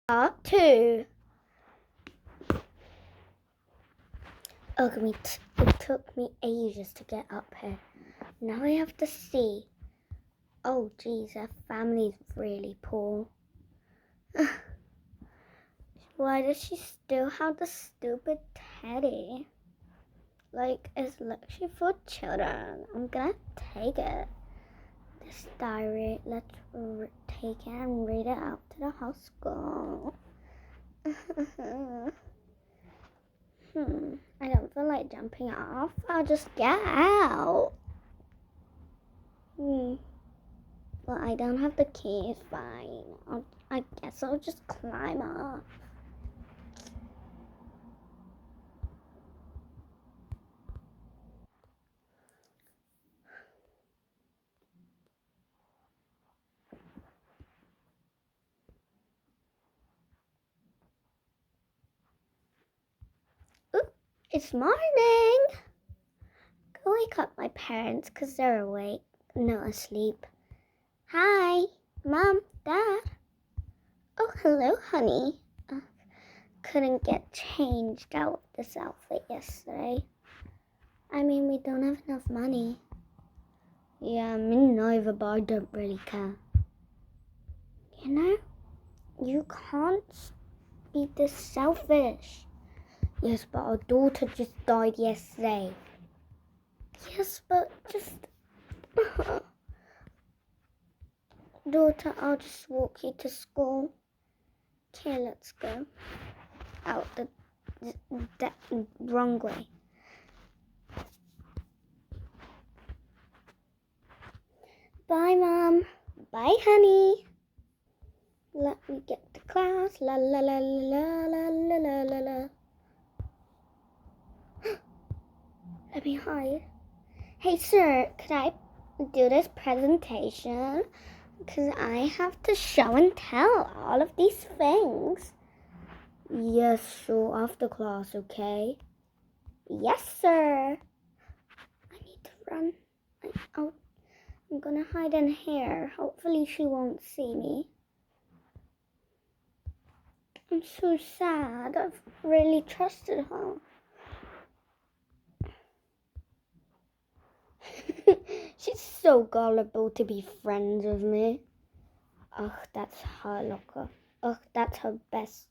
Part 2. It took me ages to get up here. Now I have to see. Oh geez, that family's really poor. Why does she still have the stupid teddy? Like, it's luxury for children. I'm gonna take it. This diary, let's take it and read it out to the whole school. I don't feel like jumping off. I'll just get out. Well, I don't have the keys. Fine. I guess I'll just climb up. Ooh, it's morning. Go wake up my parents because they're awake. No, asleep. Hi, Mom, Dad. Oh, hello, honey. Couldn't get changed out of this outfit yesterday. I mean, we don't have enough money. Yeah, me neither, but I don't really care. You know, you can't be this selfish. Yes, but our daughter just died yesterday. Yes, but just... Daughter, I'll just walk you to school. Okay, let's go. Out the wrong way. Bye, Mom. Bye, honey. Let me get to class. La la la la la la la la la. Let me hide. Hey, sir, could I do this presentation? Because I have to show and tell all of these things. Yes, so after class, okay? Yes, sir. I need to run. I'm gonna hide in here. Hopefully she won't see me. I'm so sad. I've really trusted her. She's so gullible to be friends with me. Ugh, that's her locker. Ugh, that's her best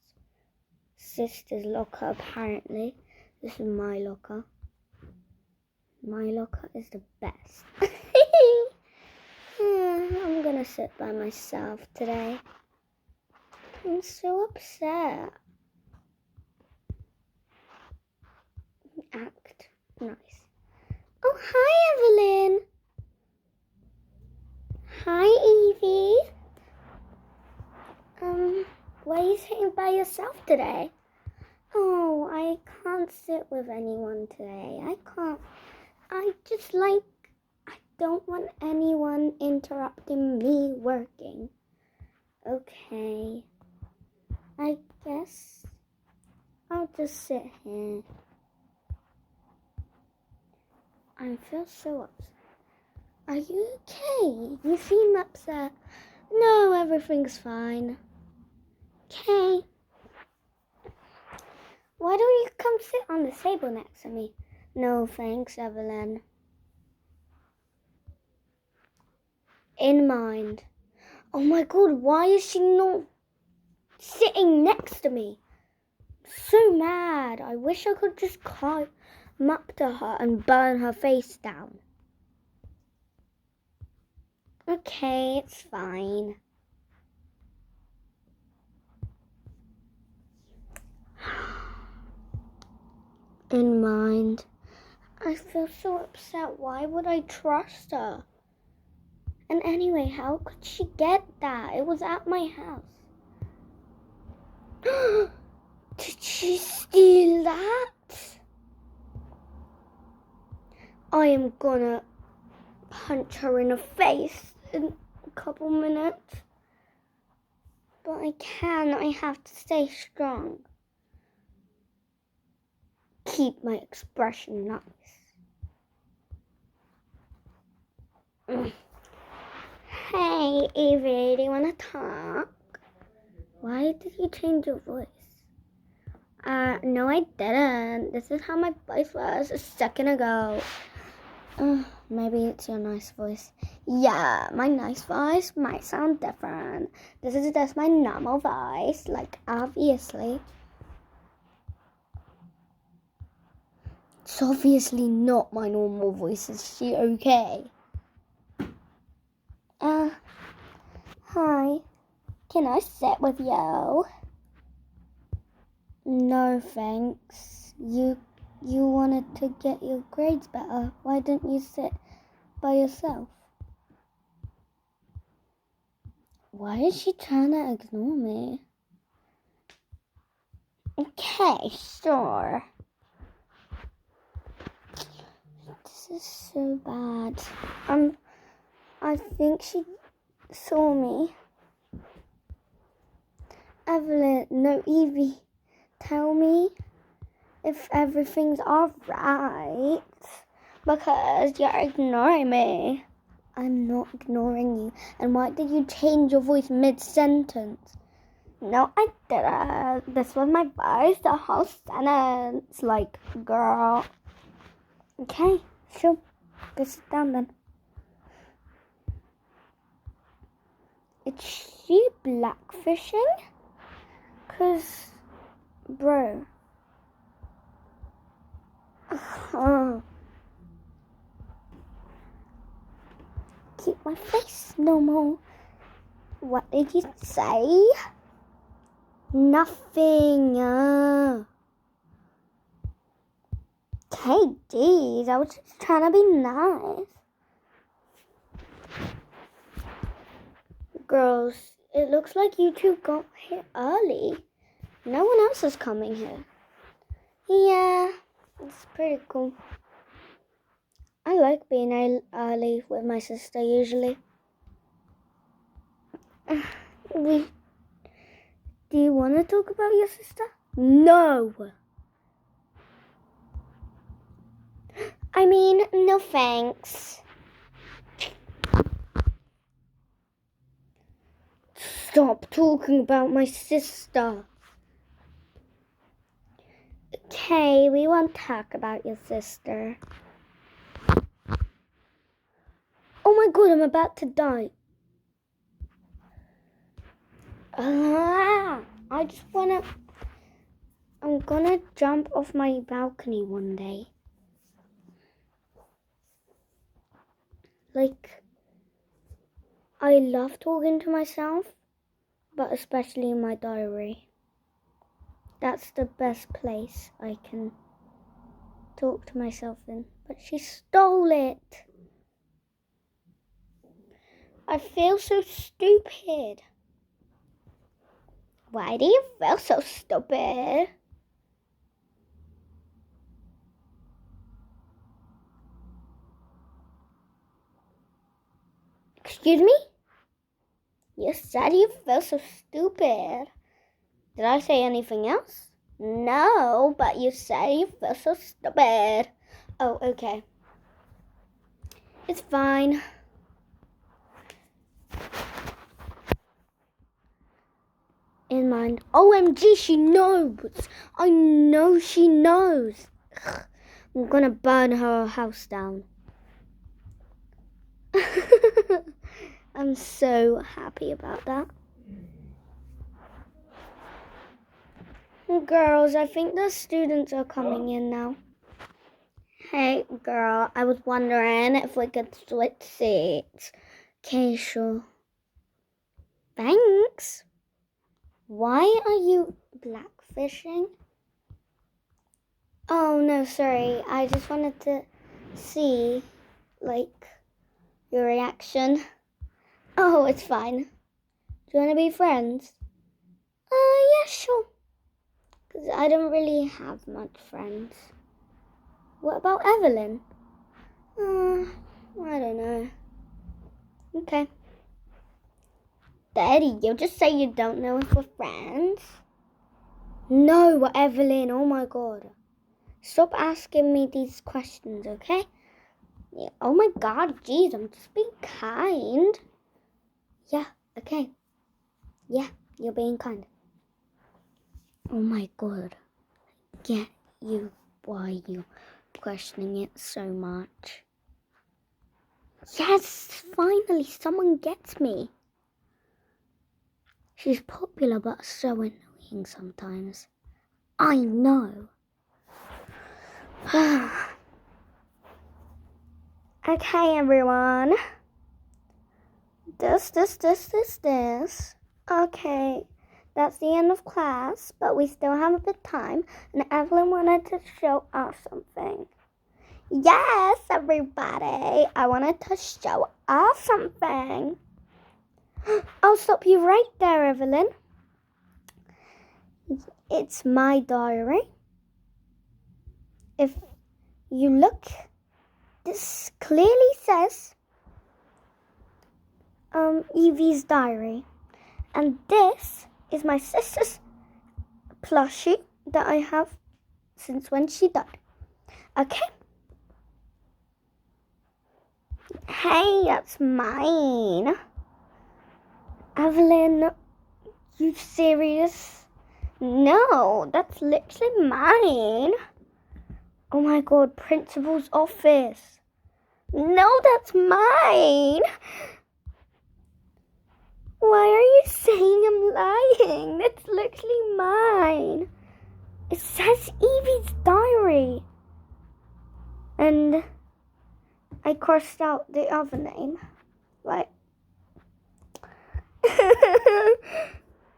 sister's locker, apparently. This is my locker. My locker is the best. I'm gonna sit by myself today. I'm so upset. Act nice. Oh, hi, Evelyn. Hi, Evie. Why are you sitting by yourself today? Oh, I can't sit with anyone today. I don't want anyone interrupting me working. Okay. I guess I'll just sit here. I feel so upset. Are you okay? You seem upset. No, everything's fine. Okay. Why don't you come sit on the table next to me? No, thanks, Evelyn. In mind. Oh my god, why is she not sitting next to me? I'm so mad. I wish I could just climb up to her and burn her face down. Okay, it's fine. In mind. I feel so upset. Why would I trust her? And anyway, how could she get that? It was at my house. Did she steal that? I am gonna punch her in the face in a couple minutes. But I have to stay strong. Keep my expression nice. Hey, Evie, do you want to talk? Why did you change your voice? No, I didn't. This is how my voice was a second ago. Maybe it's your nice voice. Yeah, my nice voice might sound different. This is just my normal voice, like, obviously. It's obviously not my normal voice. Is she okay? Hi. Can I sit with you? No, thanks. You wanted to get your grades better. Why didn't you sit by yourself? Why is she trying to ignore me? Okay, sure. This is so bad. I think she saw me. Evelyn, no, Evie, tell me if everything's alright, because you're ignoring me. I'm not ignoring you. And why did you change your voice mid-sentence? No, I didn't. This was my voice the whole sentence. Like, girl. Okay, sure. Go sit down then. Is she blackfishing? 'Cause, bro. Keep my face normal. What did you say? Nothing. Okay, geez, I was just trying to be nice. Girls, it looks like you two got here early. No one else is coming here. Yeah, it's pretty cool. I like being early with my sister usually. Do you want to talk about your sister? No. I mean, no thanks. Stop talking about my sister. Okay, we won't talk about your sister. Oh my god, I'm about to die. I'm gonna jump off my balcony one day. Like, I love talking to myself, but especially in my diary. That's the best place I can talk to myself in. But she stole it. I feel so stupid. Why do you feel so stupid? Excuse me? You said you feel so stupid. Did I say anything else? No, but you said you feel so stupid. Oh, okay. It's fine. In mind. OMG, she knows. I know she knows. I'm gonna burn her house down. I'm so happy about that. Girls, I think the students are coming in now. Hey, girl, I was wondering if we could switch seats. Okay, sure. Thanks. Why are you blackfishing? Oh, no, sorry. I just wanted to see, like, your reaction. Oh, it's fine. Do you want to be friends? Yeah, sure. Because I don't really have much friends. What about Evelyn? I don't know. Okay. Daddy, you'll just say you don't know if we're friends? No, Evelyn, oh my god. Stop asking me these questions, okay? Yeah. Oh my god, jeez, I'm just being kind. Yeah, okay. Yeah, you're being kind. Oh my god. Get you. Why are you questioning it so much? Yes, finally someone gets me. She's popular but so annoying sometimes. I know. Okay, everyone. This. Okay, that's the end of class, but we still have a bit of time, and Evelyn wanted to show us something. Yes, everybody, I wanted to show us something. I'll stop you right there, Evelyn. It's my diary. If you look, this clearly says Evie's diary. And this is my sister's plushie that I have since when she died. Okay? Hey, that's mine. Evelyn, you serious? No, that's literally mine. Oh my god, principal's office. No, that's mine. Why are you saying I'm lying? That's literally mine. It says Evie's diary. And I crossed out the other name. Like,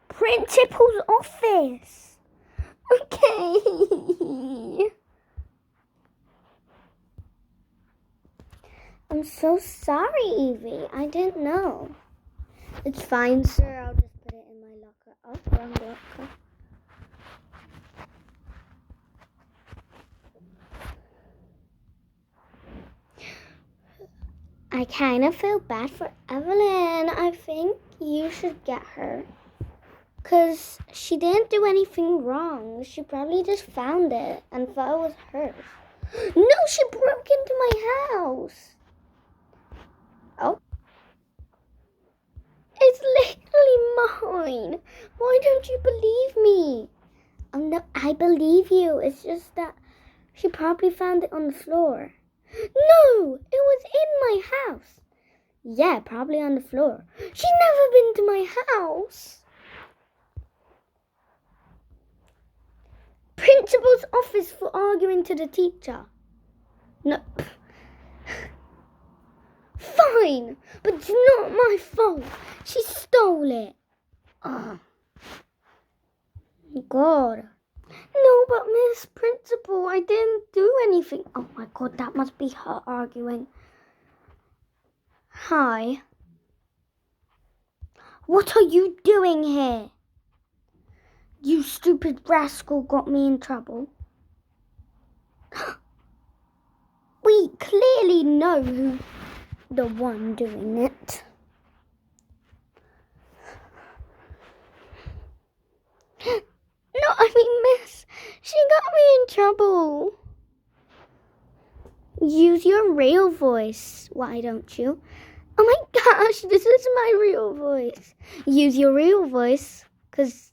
principal's office. Okay. I'm so sorry, Evie. I didn't know. It's fine, sir. I'll just put it in my locker. Oh, wrong locker. I kind of feel bad for Evelyn. I think you should get her. Because she didn't do anything wrong. She probably just found it and thought it was hers. No, she broke into my house. Oh. It's literally mine. Why don't you believe me? No, I believe you. It's just that she probably found it on the floor. No, it was in my house. Yeah, probably on the floor. She's never been to my house. Principal's office for arguing to the teacher. No. Fine, but it's not my fault. She stole it. Oh. God. No, but Miss Principal, I didn't do anything. Oh my god, that must be her arguing. Hi. What are you doing here? You stupid rascal got me in trouble. We clearly know who's the one doing it. No, I mean, miss, she got me in trouble. Use your real voice, why don't you? Oh my gosh, this is my real voice. Use your real voice, because,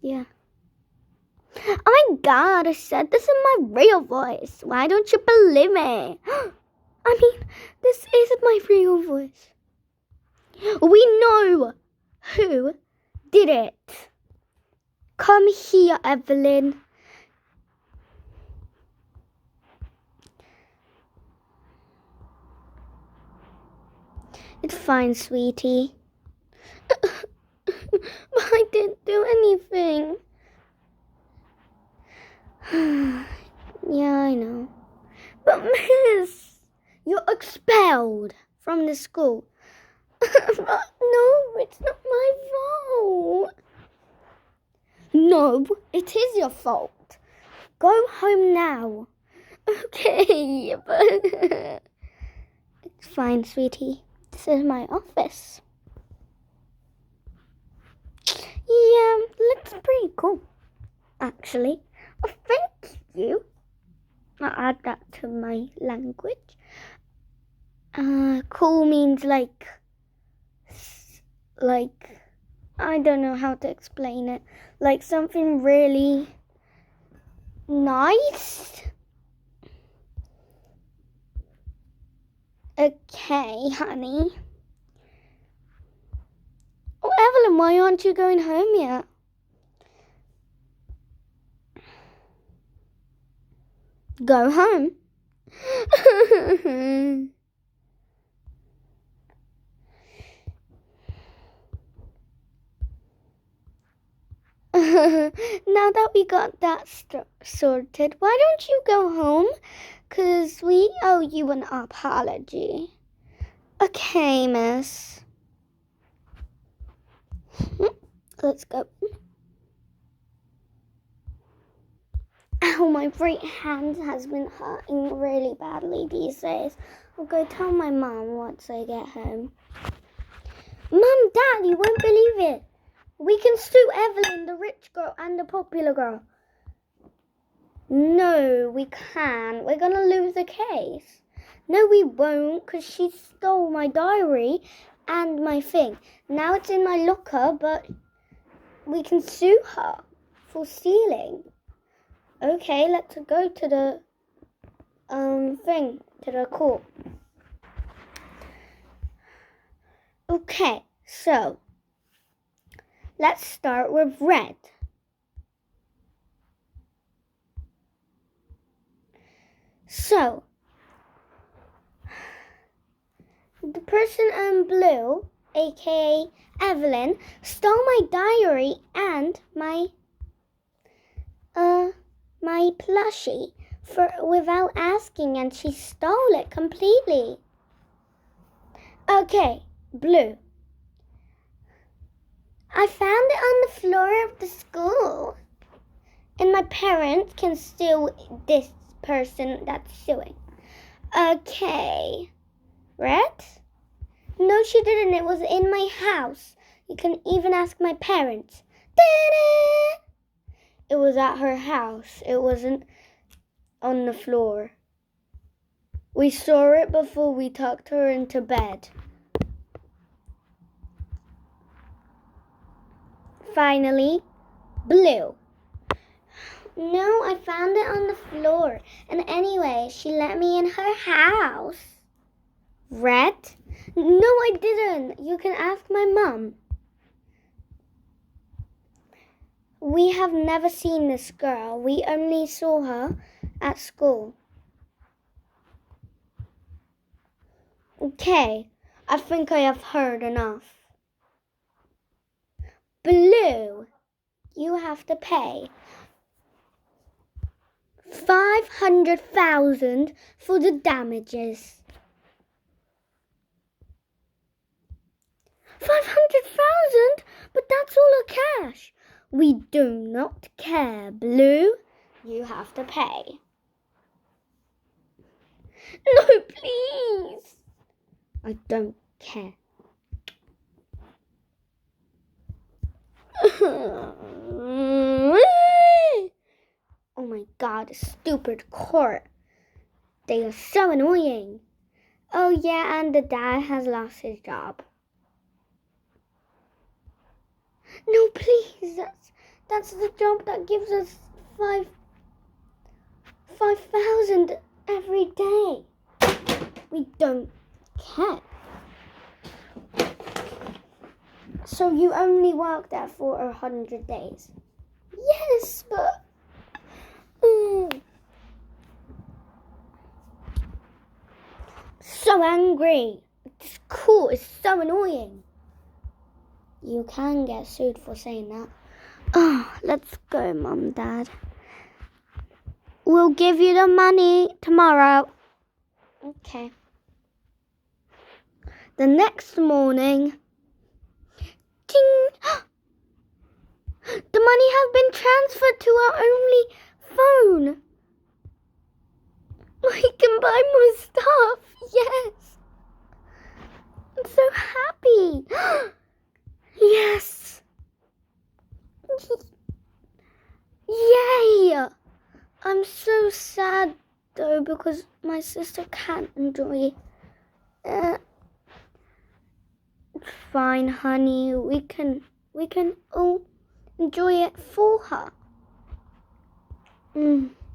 yeah. Oh my god, I said this is my real voice. Why don't you believe me? I mean, this is my real voice. We know who did it. Come here, Evelyn. It's fine, sweetie. But I didn't do anything. Yeah, I know. But miss, you're expelled from the school. But no, it's not my fault. No, it is your fault. Go home now. Okay, but it's fine, sweetie. This is my office. Yeah, looks pretty cool, actually. Oh, thank you. I'll add that to my language. Cool means like I don't know how to explain it. Like something really nice. Okay, honey. Oh, Evelyn, why aren't you going home yet? Go home. Now that we got that sorted, why don't you go home? 'Cause we owe you an apology. Okay, miss. Let's go. Ow, my right hand has been hurting really badly these days. I'll go tell my mom once I get home. Mum, Dad, you won't believe it. We can sue Evelyn, the rich girl, and the popular girl. No, we can't. We're gonna lose the case. No, we won't, because she stole my diary and my thing. Now it's in my locker, but we can sue her for stealing. Okay, let's go to the to the court. Okay, so let's start with red. So the person in blue, aka Evelyn, stole my diary and my plushie without asking, and she stole it completely. Okay, blue. I found it on the floor of the school, and my parents can sue this person that's suing. Okay, red? No, she didn't. It was in my house. You can even ask my parents. Ta-da! It was at her house. It wasn't on the floor. We saw it before we tucked her into bed. Finally, blue. No, I found it on the floor. And anyway, she let me in her house. Red? No, I didn't. You can ask my mum. We have never seen this girl. We only saw her at school. Okay, I think I have heard enough. Blue, you have to pay 500,000 for the damages. 500,000? But that's all our cash. We do not care, Blue. You have to pay. No, please. I don't care. Oh my God, stupid court. They are so annoying. Oh yeah, and the dad has lost his job. No, please. That's the job that gives us 5,000 every day. We don't care. So you only work there for 100 days? Yes, but... So angry. This court is so annoying. You can get sued for saying that. Oh, let's go, Mum, Dad. We'll give you the money tomorrow. Okay. The next morning, ding! The money has been transferred to our only phone. We can buy more stuff. Yes. I'm so happy. Yes. Yay. I'm so sad though because my sister can't enjoy it. It's fine, honey. We can we can all enjoy it for her.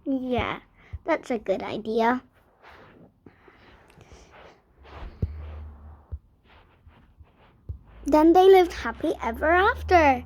Yeah, that's a good idea. Then they lived happy ever after.